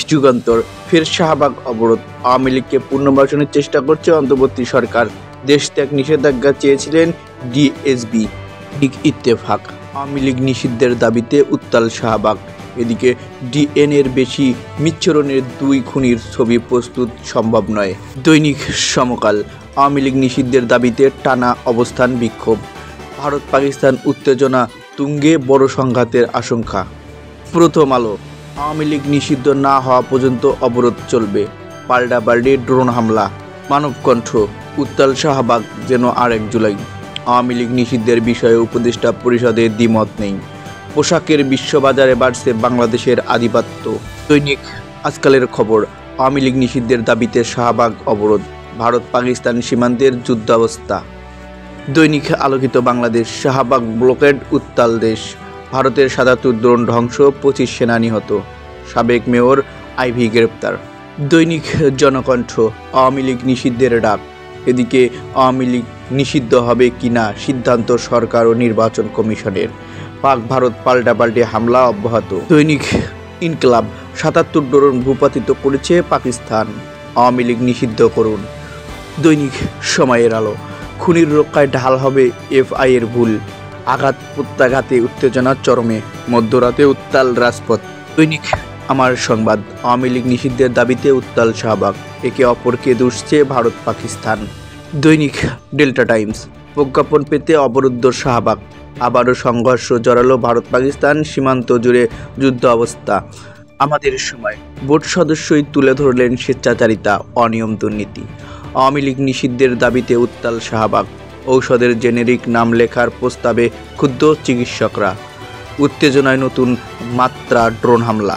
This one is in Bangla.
যুগান্তর ফের শাহবাগ অবরোধ, আওয়ামী লীগকে পুনর্বাসনের চেষ্টা করছে অন্তর্বর্তী সরকার, দেশ ত্যাগ নিষেধাজ্ঞা চেয়েছিলেন ডিএসবি। ইত্তেফাক, আওয়ামী লীগ নিষিদ্ধের দাবিতে উত্তাল শাহবাগ। এদিকে ডিএনএর বেশি বিচ্ছুরণের 2 খুনির ছবি প্রস্তুত সম্ভব নয়। দৈনিক সমকাল, আওয়ামী লীগ নিষিদ্ধের দাবিতে টানা অবস্থান বিক্ষোভ, ভারত পাকিস্তান উত্তেজনা তুঙ্গে, বড় সংঘাতের আশঙ্কা। প্রথম আলো, আওয়ামী লীগ নিষিদ্ধ না হওয়া পর্যন্ত অবরোধ চলবে, পাল্টাপাল্টি ড্রোন হামলা। মানবকণ্ঠ, উত্তাল শাহবাগ যেন আরেক জুলাই। আওয়ামী লীগ নিষিদ্ধের বিষয়ে উপদেষ্টা পরিষদের দ্বিমত নেই। পোশাকের বিশ্ববাজারে বাড়ছে বাংলাদেশের আধিপত্য। দৈনিক আজকালের খবর, আওয়ামী লীগ নিষিদ্ধের দাবিতে শাহবাগ অবরোধ, ভারত পাকিস্তান সীমান্তের যুদ্ধাবস্থা। দৈনিক আলোকিত বাংলাদেশ, শাহবাগ ব্লকেড, উত্তাল দেশ, ভারতের 77 ড্রোন ধ্বংস, 25 সেনা নিহত, সাবেক মেয়র আইভি গ্রেপ্তার। দৈনিক জনকণ্ঠ, আওয়ামী লীগ নিষিদ্ধের ডাক। এদিকে আওয়ামী লীগ নিষিদ্ধ হবে কিনা সিদ্ধান্ত সরকার ও নির্বাচন কমিশনের, পাক ভারত পাল্টাপাল্টি হামলা অব্যাহত। দৈনিক ইনকলাব, 77 ড্রোন ভূপাতিত করেছে পাকিস্তান, আওয়ামী লীগ নিষিদ্ধ করুন। দৈনিক সময়ের আলো, খুনির রক্ষায় ঢাল হবে এফআই এর ভুল, আঘাত প্রত্যাঘাতে উত্তেজনা চরমে, মধ্যরাতে উত্তাল রাজপথ। দৈনিক আমার সংবাদ, আওয়ামী লীগ নিষিদ্ধের দাবিতে উত্তাল শাহবাগ, একে অপরকে দুষছে ভারত পাকিস্তান। দৈনিক ডেল্টা টাইমস, প্রজ্ঞাপন পেতে অবরুদ্ধ শাহবাগ, আবারও সংঘর্ষ জড়ালো ভারত পাকিস্তান, সীমান্ত জুড়ে যুদ্ধ অবস্থা। আমাদের সময়, বোর্ড সদস্যই তুলে ধরলেন স্বেচ্ছাচারিতা, অনিয়ম, দুর্নীতি। আওয়ামী লীগ নিষিদ্ধের দাবিতে উত্তাল শাহবাগ, ঔষধের জেনেরিক নাম লেখার প্রস্তাবে ক্ষুব্ধ চিকিৎসকরা, উত্তেজনায় নতুন মাত্রা ড্রোন হামলা।